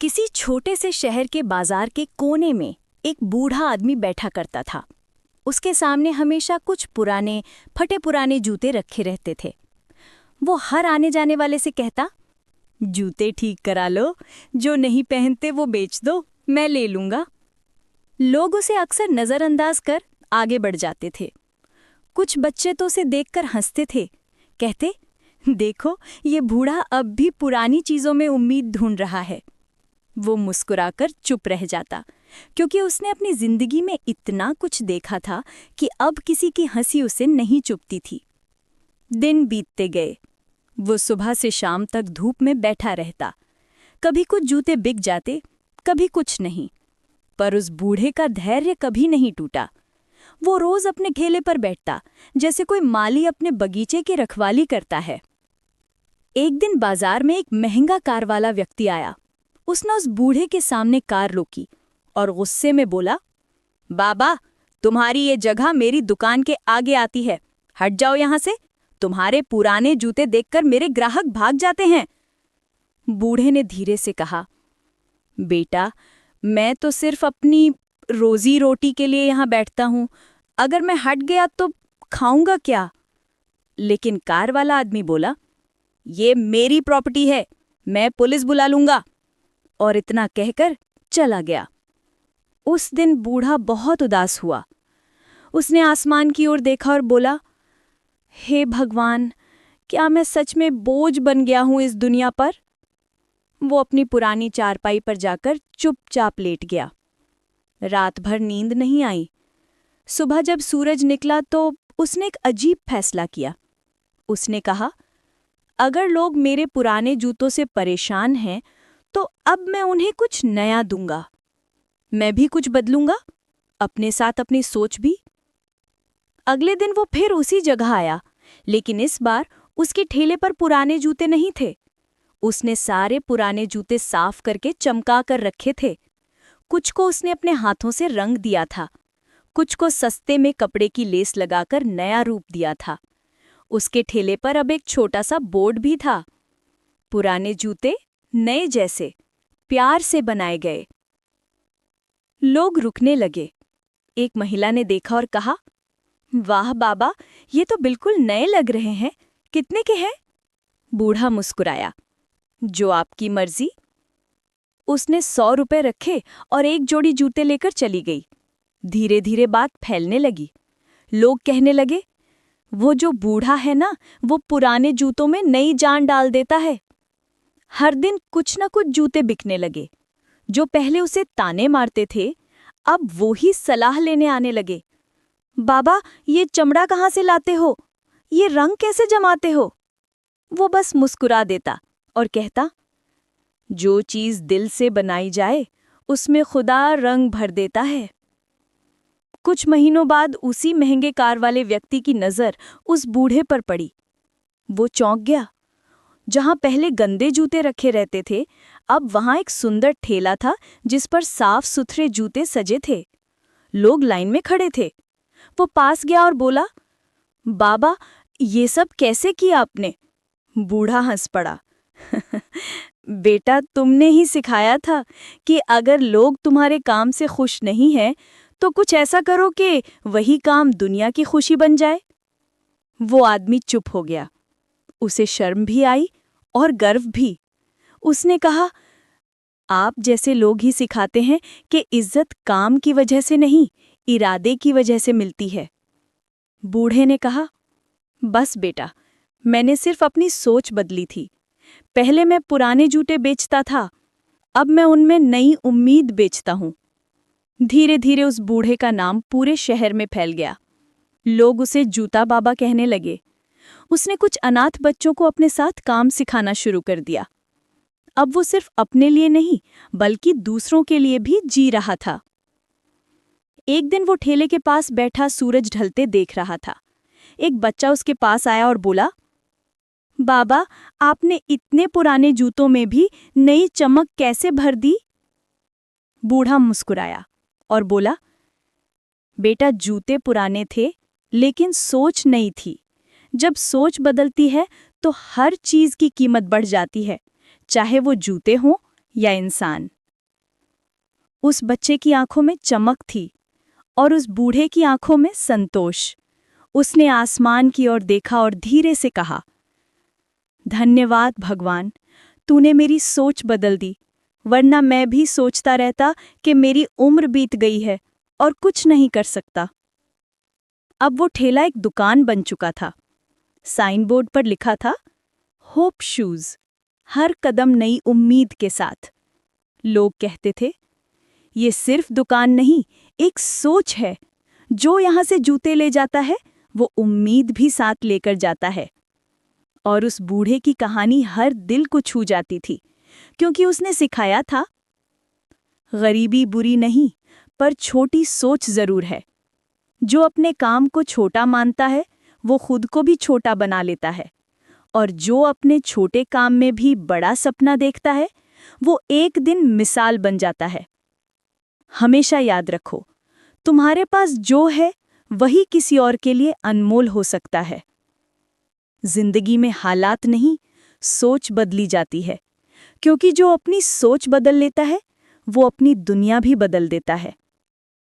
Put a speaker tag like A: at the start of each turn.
A: किसी छोटे से शहर के बाजार के कोने में एक बूढ़ा आदमी बैठा करता था। उसके सामने हमेशा कुछ पुराने फटे पुराने जूते रखे रहते थे। वो हर आने जाने वाले से कहता, जूते ठीक करा लो, जो नहीं पहनते वो बेच दो, मैं ले लूंगा। लोग उसे अक्सर नज़रअंदाज कर आगे बढ़ जाते थे। कुछ बच्चे तो उसे देखकर हंसते थे, कहते, देखो ये बूढ़ा अब भी पुरानी चीज़ों में उम्मीद ढूंढ रहा है। वो मुस्कुराकर चुप रह जाता, क्योंकि उसने अपनी जिंदगी में इतना कुछ देखा था कि अब किसी की हंसी उसे नहीं चुभती थी। दिन बीतते गए। वो सुबह से शाम तक धूप में बैठा रहता। कभी कुछ जूते बिक जाते, कभी कुछ नहीं, पर उस बूढ़े का धैर्य कभी नहीं टूटा। वो रोज अपने ठेले पर बैठता, जैसे कोई माली अपने बगीचे की रखवाली करता है। एक दिन बाजार में एक महंगा कार वाला व्यक्ति आया। उसने उस बूढ़े के सामने कार रोकी और गुस्से में बोला, बाबा, तुम्हारी ये जगह मेरी दुकान के आगे आती है, हट जाओ यहां से। तुम्हारे पुराने जूते देखकर मेरे ग्राहक भाग जाते हैं। बूढ़े ने धीरे से कहा, बेटा, मैं तो सिर्फ अपनी रोजी रोटी के लिए यहां बैठता हूं। अगर मैं हट गया तो खाऊंगा क्या? लेकिन कार वाला आदमी बोला, ये मेरी प्रॉपर्टी है, मैं पुलिस बुला लूंगा। और इतना कहकर चला गया। उस दिन बूढ़ा बहुत उदास हुआ। उसने आसमान की ओर देखा और बोला, हे भगवान, क्या मैं सच में बोझ बन गया हूं इस दुनिया पर? वो अपनी पुरानी चारपाई पर जाकर चुपचाप लेट गया। रात भर नींद नहीं आई। सुबह जब सूरज निकला तो उसने एक अजीब फैसला किया। उसने कहा, अगर लोग मेरे पुराने जूतों से परेशान हैं, तो अब मैं उन्हें कुछ नया दूंगा। मैं भी कुछ बदलूंगा, अपने साथ अपनी सोच भी। अगले दिन वो फिर उसी जगह आया, लेकिन इस बार उसके ठेले पर पुराने जूते नहीं थे। उसने सारे पुराने जूते साफ करके चमका कर रखे थे। कुछ को उसने अपने हाथों से रंग दिया था, कुछ को सस्ते में कपड़े की लेस लगाकर नया रूप दिया था। उसके ठेले पर अब एक छोटा सा बोर्ड भी था, पुराने जूते नए जैसे, प्यार से बनाए गए। लोग रुकने लगे। एक महिला ने देखा और कहा, वाह बाबा, ये तो बिल्कुल नए लग रहे हैं, कितने के हैं? बूढ़ा मुस्कुराया, जो आपकी मर्जी। उसने 100 रुपए रखे और एक जोड़ी जूते लेकर चली गई। धीरे धीरे बात फैलने लगी। लोग कहने लगे, वो जो बूढ़ा है ना, वो पुराने जूतों में नई जान डाल देता है। हर दिन कुछ न कुछ जूते बिकने लगे। जो पहले उसे ताने मारते थे, अब वो ही सलाह लेने आने लगे। बाबा, ये चमड़ा कहाँ से लाते हो? ये रंग कैसे जमाते हो? वो बस मुस्कुरा देता और कहता, जो चीज़ दिल से बनाई जाए, उसमें खुदा रंग भर देता है। कुछ महीनों बाद उसी महंगे कार वाले व्यक्ति की नज़र उस बूढ़े पर पड़ी। वो चौंक गया। जहां पहले गंदे जूते रखे रहते थे, अब वहां एक सुंदर ठेला था जिस पर साफ सुथरे जूते सजे थे। लोग लाइन में खड़े थे। वो पास गया और बोला, बाबा, ये सब कैसे किया आपने? बूढ़ा हंस पड़ा। बेटा, तुमने ही सिखाया था कि अगर लोग तुम्हारे काम से खुश नहीं हैं, तो कुछ ऐसा करो कि वही काम दुनिया की खुशी बन जाए। वो आदमी चुप हो गया। उसे शर्म भी आई और गर्व भी। उसने कहा, आप जैसे लोग ही सिखाते हैं कि इज्जत काम की वजह से नहीं, इरादे की वजह से मिलती है। बूढ़े ने कहा, बस बेटा, मैंने सिर्फ अपनी सोच बदली थी। पहले मैं पुराने जूते बेचता था, अब मैं उनमें नई उम्मीद बेचता हूँ। धीरे धीरे उस बूढ़े का नाम पूरे शहर में फैल गया। लोग उसे जूता बाबा कहने लगे। उसने कुछ अनाथ बच्चों को अपने साथ काम सिखाना शुरू कर दिया। अब वो सिर्फ अपने लिए नहीं, बल्कि दूसरों के लिए भी जी रहा था। एक दिन वो ठेले के पास बैठा सूरज ढलते देख रहा था। एक बच्चा उसके पास आया और बोला, बाबा, आपने इतने पुराने जूतों में भी नई चमक कैसे भर दी? बूढ़ा मुस्कुराया और बोला, बेटा, जूते पुराने थे, लेकिन सोच नई थी। जब सोच बदलती है तो हर चीज की कीमत बढ़ जाती है, चाहे वो जूते हों या इंसान? उस बच्चे की आंखों में चमक थी और उस बूढ़े की आंखों में संतोष। उसने आसमान की ओर देखा और धीरे से कहा, धन्यवाद भगवान, तूने मेरी सोच बदल दी, वरना मैं भी सोचता रहता कि मेरी उम्र बीत गई है और कुछ नहीं कर सकता। अब वो ठेला एक दुकान बन चुका था। साइन बोर्ड पर लिखा था, होप शूज, हर कदम नई उम्मीद के साथ। लोग कहते थे, ये सिर्फ दुकान नहीं, एक सोच है। जो यहां से जूते ले जाता है वो उम्मीद भी साथ लेकर जाता है। और उस बूढ़े की कहानी हर दिल को छू जाती थी, क्योंकि उसने सिखाया था, गरीबी बुरी नहीं, पर छोटी सोच जरूर है। जो अपने काम को छोटा मानता है वो खुद को भी छोटा बना लेता है, और जो अपने छोटे काम में भी बड़ा सपना देखता है वो एक दिन मिसाल बन जाता है। हमेशा याद रखो, तुम्हारे पास जो है वही किसी और के लिए अनमोल हो सकता है। जिंदगी में हालात नहीं, सोच बदली जाती है, क्योंकि जो अपनी सोच बदल लेता है वो अपनी दुनिया भी बदल देता है।